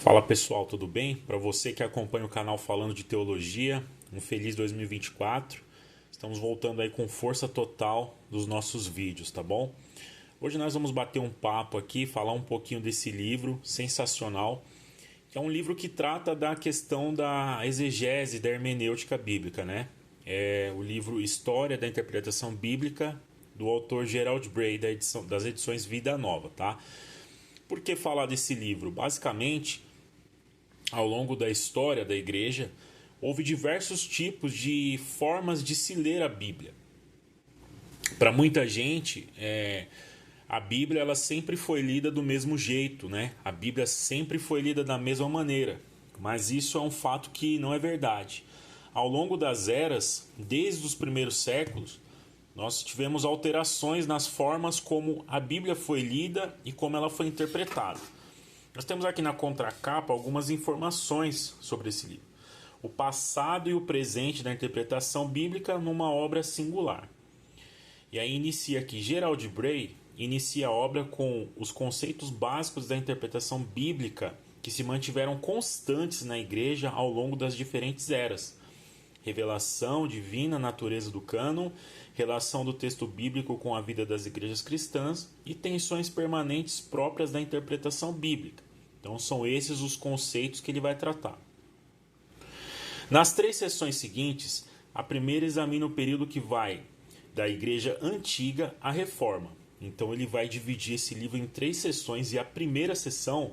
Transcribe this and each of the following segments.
Fala pessoal, tudo bem? Para você que acompanha o canal Falando de Teologia, um feliz 2024. Estamos voltando aí com força total dos nossos vídeos, tá bom? Hoje nós vamos bater um papo aqui, falar um pouquinho desse livro sensacional, que é um livro que trata da questão da exegese, da hermenêutica bíblica, né? É o livro História da Interpretação Bíblica, do autor Gerald Bray, das edições Vida Nova, tá? Por que falar desse livro? Basicamente, ao longo da história da igreja, houve diversos tipos de formas de se ler a Bíblia. Para muita gente, a Bíblia ela sempre foi lida do mesmo jeito, né? A Bíblia sempre foi lida da mesma maneira, mas isso é um fato que não é verdade. Ao longo das eras, desde os primeiros séculos, nós tivemos alterações nas formas como a Bíblia foi lida e como ela foi interpretada. Nós temos aqui na contracapa algumas informações sobre esse livro. O passado e o presente da interpretação bíblica numa obra singular. E aí inicia aqui, Gerald Bray inicia a obra com os conceitos básicos da interpretação bíblica que se mantiveram constantes na igreja ao longo das diferentes eras. Revelação divina, natureza do cânon, relação do texto bíblico com a vida das igrejas cristãs e tensões permanentes próprias da interpretação bíblica. Então são esses os conceitos que ele vai tratar. Nas 3 sessões seguintes, a primeira examina o período que vai da igreja antiga à reforma. Então ele vai dividir esse livro em 3 sessões e a primeira sessão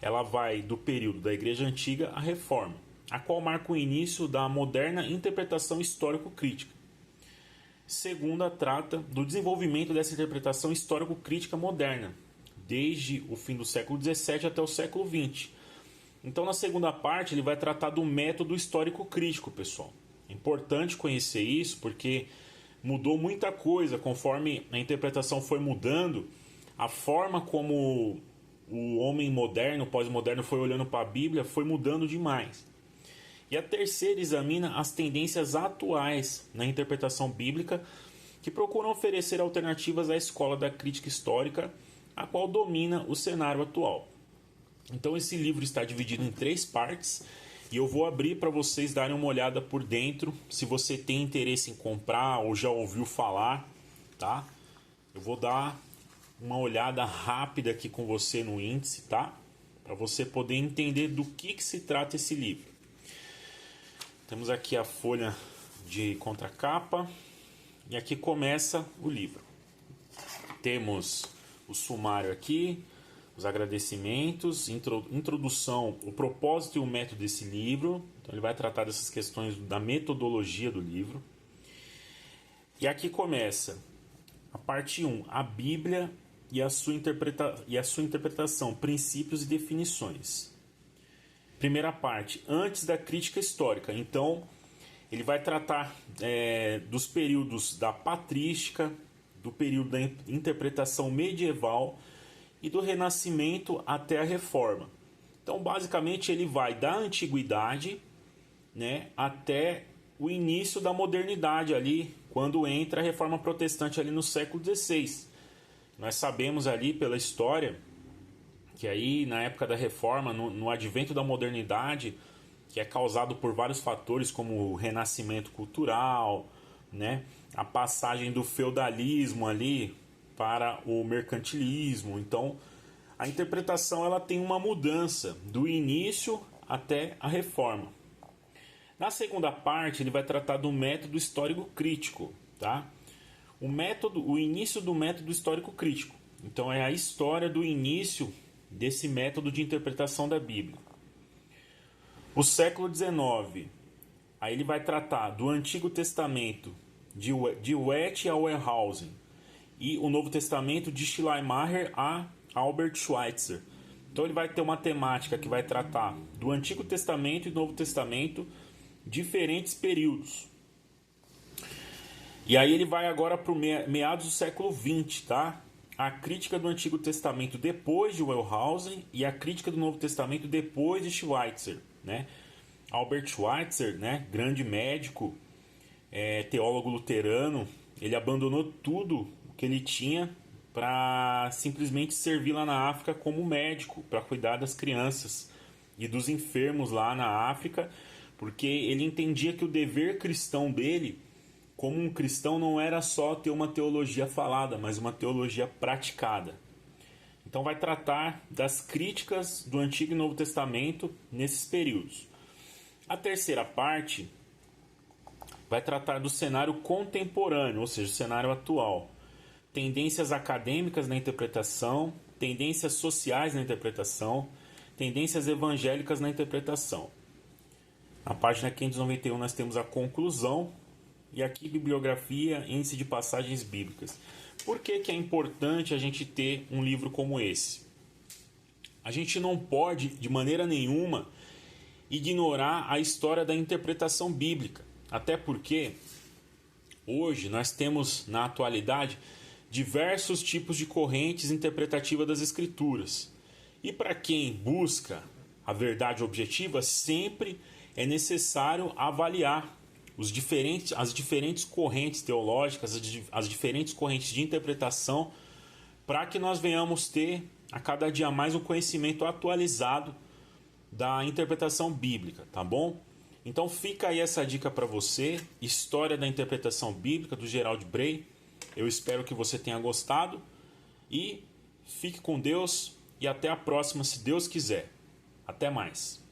ela vai do período da igreja antiga à reforma, a qual marca o início da moderna interpretação histórico-crítica. Segunda trata do desenvolvimento dessa interpretação histórico-crítica moderna, desde o fim do século XVII até o século XX. Então, na segunda parte, ele vai tratar do método histórico-crítico, pessoal. É importante conhecer isso, porque mudou muita coisa conforme a interpretação foi mudando, a forma como o homem moderno, pós-moderno, foi olhando para a Bíblia foi mudando demais. E a terceira examina as tendências atuais na interpretação bíblica que procuram oferecer alternativas à escola da crítica histórica, a qual domina o cenário atual. Então esse livro está dividido em 3 partes e eu vou abrir para vocês darem uma olhada por dentro, se você tem interesse em comprar ou já ouviu falar, tá? Eu vou dar uma olhada rápida aqui com você no índice, tá? Para você poder entender do que se trata esse livro. Temos aqui a folha de contracapa e aqui começa o livro. Temos o sumário aqui, os agradecimentos, introdução, o propósito e o método desse livro. Então ele vai tratar dessas questões da metodologia do livro. E aqui começa a parte 1, a Bíblia e a sua interpretação, princípios e definições. Primeira parte, antes da crítica histórica. Então, ele vai tratar dos períodos da patrística, do período da interpretação medieval e do Renascimento até a Reforma. Então, basicamente, ele vai da Antiguidade, né, até o início da modernidade ali, quando entra a Reforma Protestante ali no século XVI. Nós sabemos ali pela história que aí na época da Reforma, no advento da modernidade, que é causado por vários fatores como o renascimento cultural, né, a passagem do feudalismo ali para o mercantilismo. Então, a interpretação ela tem uma mudança do início até a Reforma. Na segunda parte, ele vai tratar do método histórico-crítico, tá? O início do método histórico-crítico. Então, é a história do início desse método de interpretação da Bíblia. O século XIX, aí ele vai tratar do Antigo Testamento de Wett a Wellhausen e o Novo Testamento de Schleiermacher a Albert Schweitzer. Então ele vai ter uma temática que vai tratar do Antigo Testamento e do Novo Testamento, diferentes períodos. E aí ele vai agora para meados do século XX, tá? A crítica do Antigo Testamento depois de Wellhausen e a crítica do Novo Testamento depois de Schweitzer, né? Albert Schweitzer, né? Grande médico, teólogo luterano, ele abandonou tudo o que ele tinha para simplesmente servir lá na África como médico, para cuidar das crianças e dos enfermos lá na África, porque ele entendia que o dever cristão dele, como um cristão, não era só ter uma teologia falada, mas uma teologia praticada. Então vai tratar das críticas do Antigo e Novo Testamento nesses períodos. A terceira parte vai tratar do cenário contemporâneo, ou seja, o cenário atual. Tendências acadêmicas na interpretação, tendências sociais na interpretação, tendências evangélicas na interpretação. Na página 591 nós temos a conclusão e aqui bibliografia, índice de passagens bíblicas. Por que é importante a gente ter um livro como esse? A gente não pode, de maneira nenhuma, ignorar a história da interpretação bíblica. Até porque hoje nós temos, na atualidade, diversos tipos de correntes interpretativas das Escrituras. E para quem busca a verdade objetiva, sempre é necessário avaliar as diferentes correntes teológicas, as diferentes correntes de interpretação, para que nós venhamos ter a cada dia mais um conhecimento atualizado da interpretação bíblica, tá bom? Então fica aí essa dica para você, História da Interpretação Bíblica, do Gerald Bray. Eu espero que você tenha gostado e fique com Deus e até a próxima, se Deus quiser. Até mais.